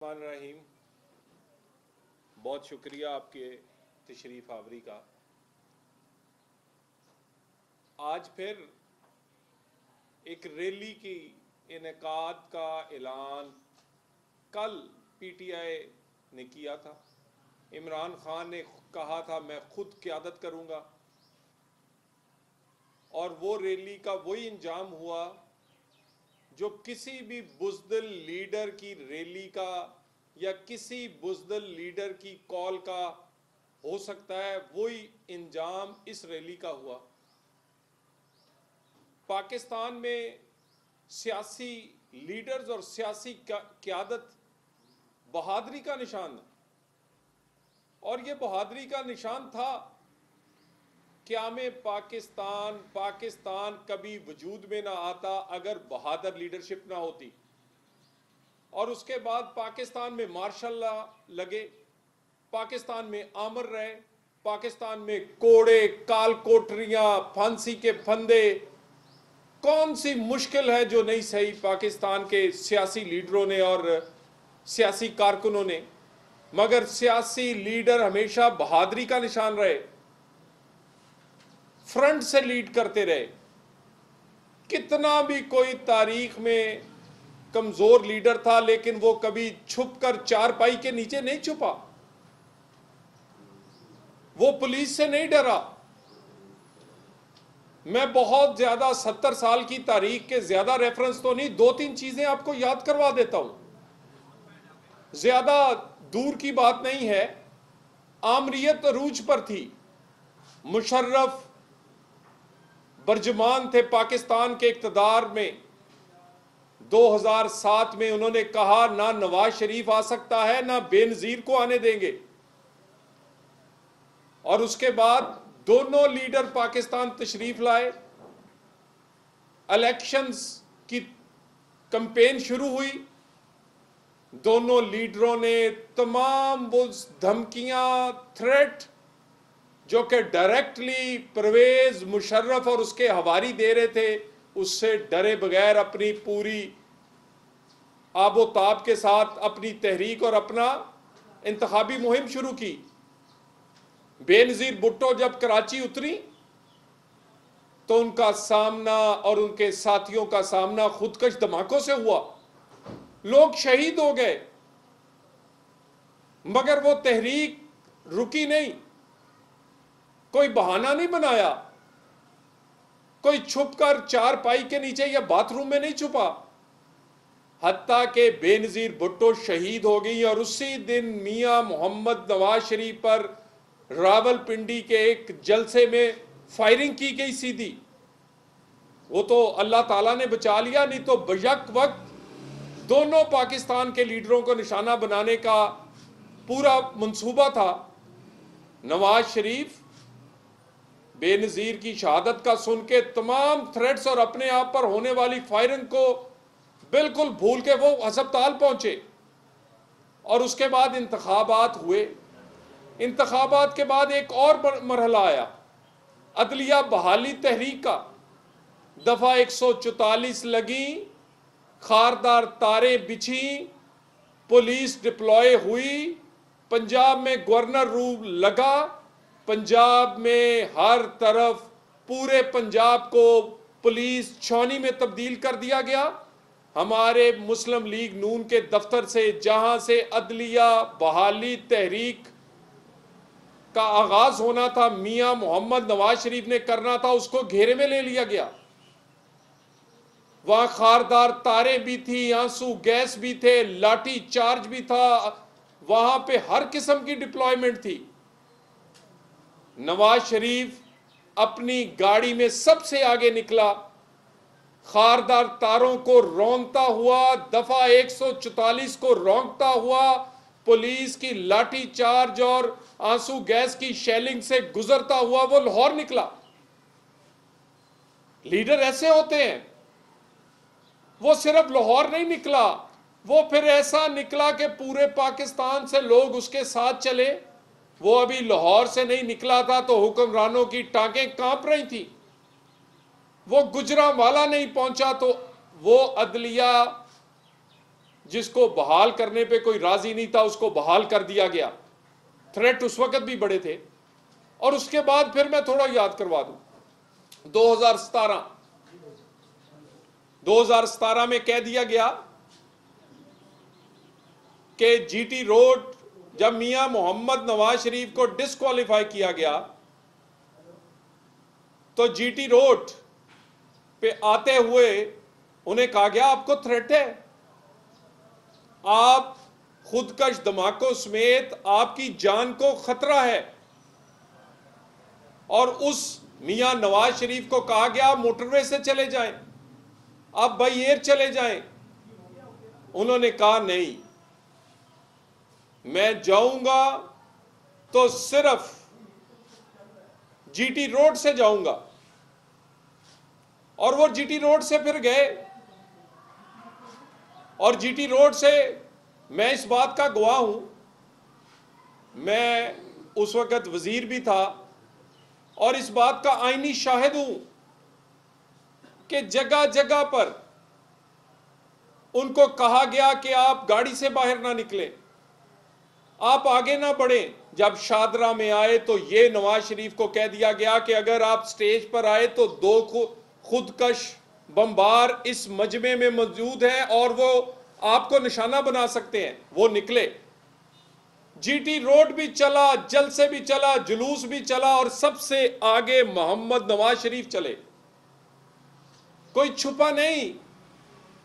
रहीम, बहुत शुक्रिया आपके तशरीफ़ आवरी का। आज फिर एक रैली की इनेकाद का ऐलान कल पीटीआई ने किया था। इमरान खान ने कहा था मैं खुद क़यादत करूंगा, और वो रैली का वही इंजाम हुआ जो किसी भी बुज़दिल लीडर की रैली का या किसी बुज़दिल लीडर की कॉल का हो सकता है, वही इंजाम इस रैली का हुआ। पाकिस्तान में सियासी लीडर्स और सियासी क़यादत बहादुरी का निशान है, और ये बहादुरी का निशान था। क़यामे पाकिस्तान कभी वजूद में ना आता अगर बहादुर लीडरशिप ना होती। और उसके बाद पाकिस्तान में मार्शल लॉ लगे, पाकिस्तान में आमर रहे, पाकिस्तान में कोड़े, काल कोठरियां, फांसी के फंदे। कौन सी मुश्किल है जो नहीं सही पाकिस्तान के सियासी लीडरों ने और सियासी कारकुनों ने। मगर सियासी लीडर हमेशा बहादुरी का निशान रहे, फ्रंट से लीड करते रहे। कितना भी कोई तारीख में कमजोर लीडर था, लेकिन वो कभी छुपकर चारपाई के नीचे नहीं छुपा, वो पुलिस से नहीं डरा। मैं बहुत ज्यादा 70 साल की तारीख के ज्यादा रेफरेंस तो नहीं, 2-3 चीजें आपको याद करवा देता हूं, ज्यादा दूर की बात नहीं है। आमरीयत अरूज पर थी, मुशर्रफ बर्जमान थे पाकिस्तान के इक्तदार में। 2007 में उन्होंने कहा ना नवाज शरीफ आ सकता है ना बेनजीर को आने देंगे, और उसके बाद दोनों लीडर पाकिस्तान तशरीफ लाए। इलेक्शंस की कैंपेन शुरू हुई, दोनों लीडरों ने तमाम वो धमकियां, थ्रेट जो कि डायरेक्टली परवेज मुशर्रफ और उसके हवारी दे रहे थे, उससे डरे बगैर अपनी पूरी आबोताब के साथ अपनी तहरीक और अपना इंतखाबी मुहिम शुरू की। बेनजीर भुट्टो जब कराची उतरी तो उनका सामना और उनके साथियों का सामना खुदकश धमाकों से हुआ, लोग शहीद हो गए। मगर वो तहरीक रुकी नहीं, कोई बहाना नहीं बनाया, कोई छुपकर चारपाई के नीचे या बाथरूम में नहीं छुपा। हत्ता के बेनजीर भुट्टो शहीद हो गई, और उसी दिन मियां मोहम्मद नवाज शरीफ पर रावलपिंडी के एक जलसे में फायरिंग की गई सीधी। वो तो अल्लाह ताला ने बचा लिया, नहीं तो बयक वक्त दोनों पाकिस्तान के लीडरों को निशाना बनाने का पूरा मंसूबा था। नवाज शरीफ बेनजीर की शहादत का सुन के तमाम थ्रेट्स और अपने आप पर होने वाली फायरिंग को बिल्कुल भूल के वो अस्पताल पहुंचे, और उसके बाद इंतखाबात हुए। इंतखाबात के बाद एक और मरहला आया, अदलिया बहाली तहरीक का। दफा 144 लगी, खारदार तारें बिछी, पुलिस डिप्लॉय हुई, पंजाब में गवर्नर रूल लगा, पंजाब में हर तरफ पूरे पंजाब को पुलिस छावनी में तब्दील कर दिया गया। हमारे मुस्लिम लीग नून के दफ्तर से, जहां से अदलिया बहाली तहरीक का आगाज होना था, मियां मोहम्मद नवाज शरीफ ने करना था, उसको घेरे में ले लिया गया। वहां खारदार तारे भी थी, आंसू गैस भी थे, लाठी चार्ज भी था, वहां पे हर किस्म की डिप्लॉयमेंट थी। नवाज शरीफ अपनी गाड़ी में सबसे आगे निकला, खारदार तारों को रौंदता हुआ, दफा 144 को रौंदता हुआ, पुलिस की लाठी चार्ज और आंसू गैस की शेलिंग से गुजरता हुआ वो लाहौर निकला। लीडर ऐसे होते हैं। वो सिर्फ लाहौर नहीं निकला, वो फिर ऐसा निकला कि पूरे पाकिस्तान से लोग उसके साथ चले। वो अभी लाहौर से नहीं निकला था तो हुक्मरानों की टांगें कांप रही थी। वो गुजरांवाला नहीं पहुंचा तो वो अदलिया जिसको बहाल करने पे कोई राजी नहीं था उसको बहाल कर दिया गया। थ्रेट उस वक्त भी बड़े थे। और उसके बाद फिर मैं थोड़ा याद करवा दूं, 2017 में कह दिया गया कि जीटी रोड, जब मियां मोहम्मद नवाज शरीफ को डिस्क्वालीफाई किया गया तो जीटी रोड पे आते हुए उन्हें कहा गया आपको थ्रेट है, आप खुदकश धमाकों समेत आपकी जान को खतरा है। और उस मियां नवाज शरीफ को कहा गया मोटरवे से चले जाएं, आप बाई एयर चले जाएं। उन्होंने कहा नहीं, मैं जाऊंगा तो सिर्फ जीटी रोड से जाऊंगा। और वो जीटी रोड से फिर गए। और जीटी रोड से मैं इस बात का गवाह हूं, मैं उस वक्त वजीर भी था और इस बात का आईनी शाहिद हूं कि जगह जगह पर उनको कहा गया कि आप गाड़ी से बाहर ना निकलें, आप आगे ना बढ़ें। जब शादरा में आए तो ये नवाज शरीफ को कह दिया गया कि अगर आप स्टेज पर आए तो दो खुदकश बमबार इस मजमे में मौजूद हैं और वो आपको निशाना बना सकते हैं। वो निकले, जीटी रोड भी चला, जलसे भी चला, जुलूस भी चला और सबसे आगे मोहम्मद नवाज शरीफ चले। कोई छुपा नहीं,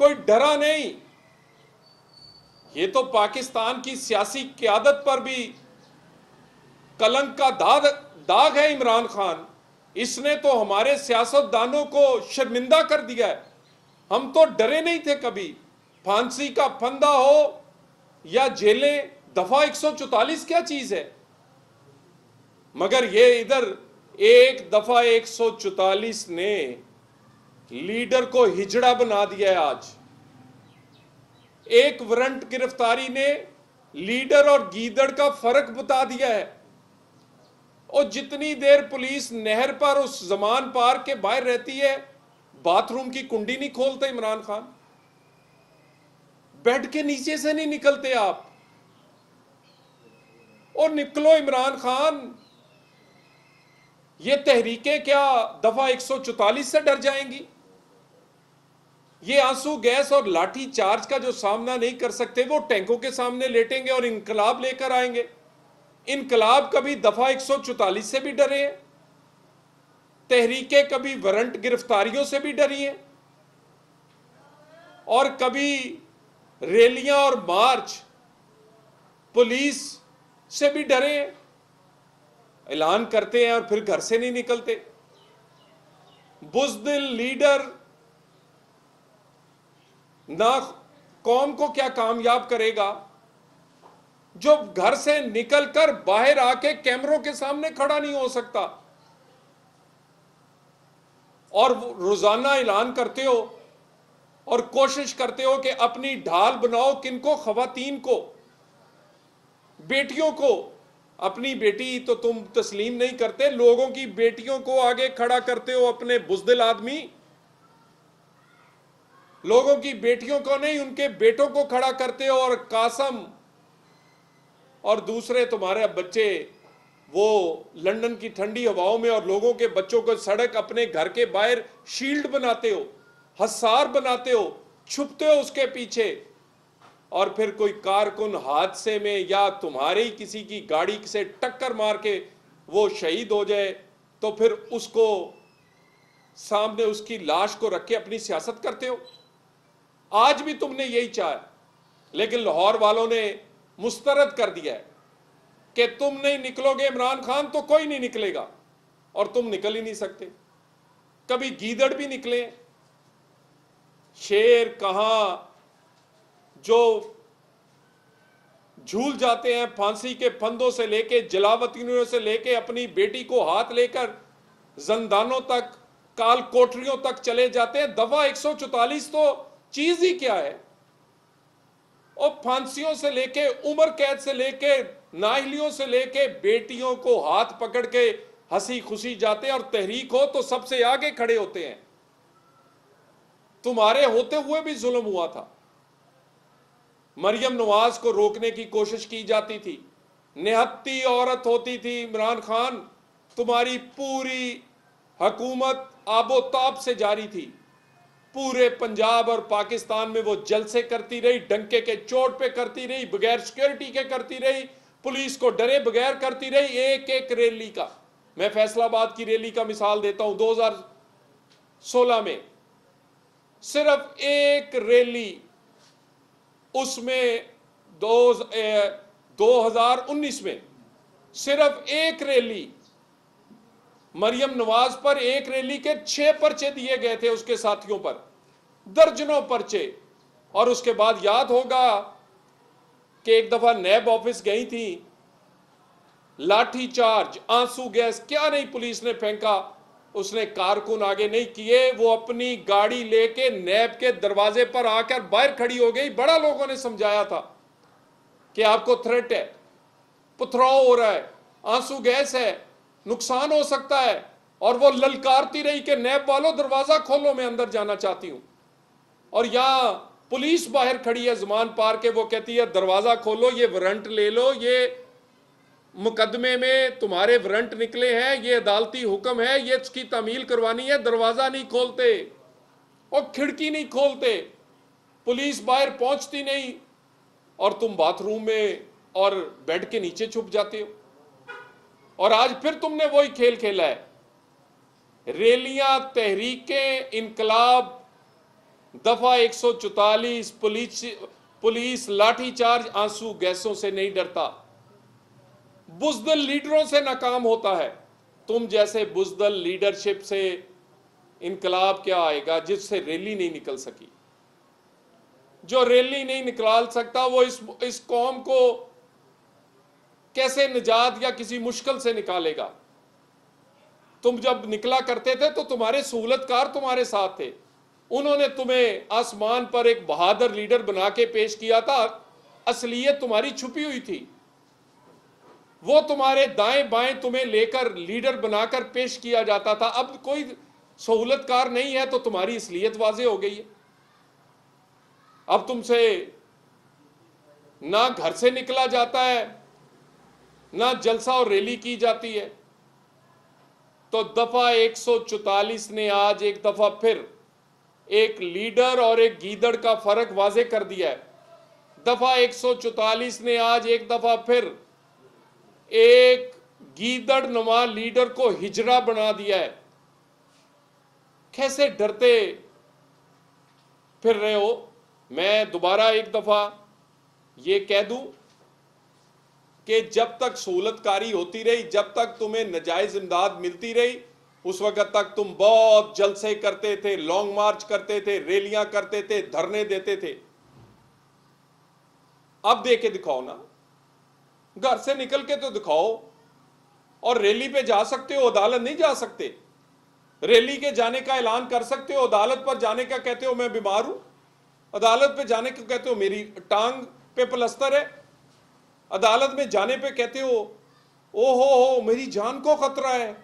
कोई डरा नहीं। ये तो पाकिस्तान की सियासी क़यादत पर भी कलंक का दाग है इमरान खान। इसने तो हमारे सियासतदानों को शर्मिंदा कर दिया है। हम तो डरे नहीं थे कभी, फांसी का फंदा हो या जेलें। दफा 144 क्या चीज है? मगर ये इधर एक दफा 144 ने लीडर को हिजड़ा बना दिया है। आज एक वारंट गिरफ्तारी ने लीडर और गीदड़ का फर्क बता दिया है। और जितनी देर पुलिस नहर पर उस जमान पार्क के बाहर रहती है, बाथरूम की कुंडी नहीं खोलते इमरान खान, बेड के नीचे से नहीं निकलते आप। और निकलो इमरान खान, ये तहरीकें क्या दफा 144 से डर जाएंगी? ये आंसू गैस और लाठी चार्ज का जो सामना नहीं कर सकते, वो टैंकों के सामने लेटेंगे और इनकलाब लेकर आएंगे। इनकलाब कभी दफा 144 से भी डरे हैं, तहरीकें कभी वारंट गिरफ्तारियों से भी डरी हैं, और कभी रैलियां और मार्च पुलिस से भी डरे हैं। ऐलान करते हैं और फिर घर से नहीं निकलते। बुज़दिल लीडर ना कौम को क्या कामयाब करेगा जो घर से निकलकर बाहर आके कैमरों के सामने खड़ा नहीं हो सकता। और रोजाना ऐलान करते हो और कोशिश करते हो कि अपनी ढाल बनाओ। किनको? खवातीन को, बेटियों को। अपनी बेटी तो तुम तस्लीम नहीं करते, लोगों की बेटियों को आगे खड़ा करते हो। अपने बुज़दिल आदमी लोगों की बेटियों को नहीं, उनके बेटों को खड़ा करते हो। और कासम और दूसरे तुम्हारे बच्चे वो लंदन की ठंडी हवाओं में और लोगों के बच्चों को सड़क अपने घर के बाहर शील्ड बनाते हो, हसार बनाते हो, छुपते हो उसके पीछे। और फिर कोई कारकुन हादसे में या तुम्हारे ही किसी की गाड़ी से टक्कर मार के वो शहीद हो जाए तो फिर उसको सामने उसकी लाश को रख के अपनी सियासत करते हो। आज भी तुमने यही चाहा, लेकिन लाहौर वालों ने मुस्तरद कर दिया है कि तुम नहीं निकलोगे इमरान खान तो कोई नहीं निकलेगा, और तुम निकल ही नहीं सकते। कभी गीदड़ भी निकले, शेर कहां जो झूल जाते हैं फांसी के फंदों से लेके, जलावतनियों से लेके, अपनी बेटी को हाथ लेकर जंदानों तक, काल कोठरियों तक चले जाते हैं। दफा 144 तो चीज ही क्या है? और फांसियों से लेके, उम्र कैद से लेके, नाहलियों से लेके, बेटियों को हाथ पकड़ के हंसी खुशी जाते हैं। और तहरीक हो तो सबसे आगे खड़े होते हैं। तुम्हारे होते हुए भी जुल्म हुआ था, मरियम नवाज को रोकने की कोशिश की जाती थी। निहत्ती औरत होती थी इमरान खान, तुम्हारी पूरी हुकूमत आबोताब से जारी थी। पूरे पंजाब और पाकिस्तान में वो जलसे करती रही, डंके के चोट पे करती रही, बगैर सिक्योरिटी के करती रही, पुलिस को डरे बगैर करती रही। एक एक रैली का, मैं फैसलाबाद की रैली का मिसाल देता हूं, 2016 में सिर्फ एक रैली, उसमें 2019 में सिर्फ एक रैली, मरियम नवाज पर एक रैली के 6 पर्चे दिए गए थे, उसके साथियों पर दर्जनों पर्चे। और उसके बाद याद होगा कि एक दफा नैब ऑफिस गई थी, लाठी चार्ज, आंसू गैस, क्या नहीं पुलिस ने फेंका, उसने कारकुन आगे नहीं किए, वो अपनी गाड़ी लेके नैब के दरवाजे पर आकर बाहर खड़ी हो गई। बड़ा लोगों ने समझाया था कि आपको थ्रेट है, पथराव हो रहा है, आंसू गैस है, नुकसान हो सकता है, और वो ललकारती रही कि नैब वालों दरवाजा खोलो, मैं अंदर जाना चाहती हूं। और यहां पुलिस बाहर खड़ी है जमान पार के, वो कहती है दरवाजा खोलो, ये वारंट ले लो, ये मुकदमे में तुम्हारे वारंट निकले हैं, ये अदालती हुक्म है, ये इसकी तामील करवानी है। दरवाजा नहीं खोलते और खिड़की नहीं खोलते, पुलिस बाहर पहुंचती नहीं, और तुम बाथरूम में और बेड के नीचे छुप जाते हो। और आज फिर तुमने वही खेल खेला है। रैलियां, तहरीकें, इनकलाब, दफा 144, पुलिस लाठीचार्ज, आंसू गैसों से नहीं डरता, बुज़दिल लीडरों से नाकाम होता है। तुम जैसे बुज़दिल लीडरशिप से इनकलाब क्या आएगा, जिससे रैली नहीं निकल सकी। जो रैली नहीं निकाल सकता वो इस कौम को कैसे निजात या किसी मुश्किल से निकालेगा। तुम जब निकला करते थे तो तुम्हारे सहूलतकार तुम्हारे साथ थे, उन्होंने तुम्हें आसमान पर एक बहादुर लीडर बना के पेश किया था। असलियत तुम्हारी छुपी हुई थी, वो तुम्हारे दाएं बाएं तुम्हें लेकर लीडर बनाकर पेश किया जाता था। अब कोई सहूलतकार नहीं है तो तुम्हारी असलियत वाज़ेह हो गई है। अब तुमसे ना घर से निकला जाता है, ना जलसा और रैली की जाती है। तो दफा 144 ने आज एक दफा फिर एक लीडर और एक गीदड़ का फर्क वाज़ेह कर दिया है। दफा 144 ने आज एक दफा फिर एक गीदड़ नुमा लीडर को हिजड़ा बना दिया है। कैसे डरते फिर रहे हो। मैं दोबारा एक दफा ये कह दूं कि जब तक सहूलतकारी होती रही, जब तक तुम्हें नजायज इमदाद मिलती रही, उस वक्त तक तुम बहुत जलसे करते थे, लॉन्ग मार्च करते थे, रैलियां करते थे, धरने देते थे। अब दे के दिखाओ ना, घर से निकल के तो दिखाओ। और रैली पे जा सकते हो, अदालत नहीं जा सकते। रैली के जाने का ऐलान कर सकते हो, अदालत पर जाने का कहते हो मैं बीमार हूं, अदालत पे जाने को कहते हो मेरी टांग पे प्लस्तर है, अदालत में जाने पे कहते हो ओहो मेरी जान को खतरा है।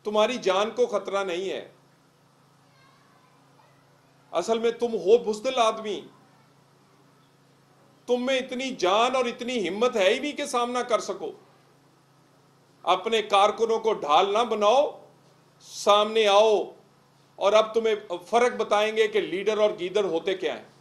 तुम्हारी जान को खतरा नहीं है, असल में तुम हो बुज़दिल आदमी। तुम में इतनी जान और इतनी हिम्मत है ही नहीं कि सामना कर सको। अपने कारकुनों को ढाल ना बनाओ, सामने आओ और अब तुम्हें फर्क बताएंगे कि लीडर और गीदड़ होते क्या हैं।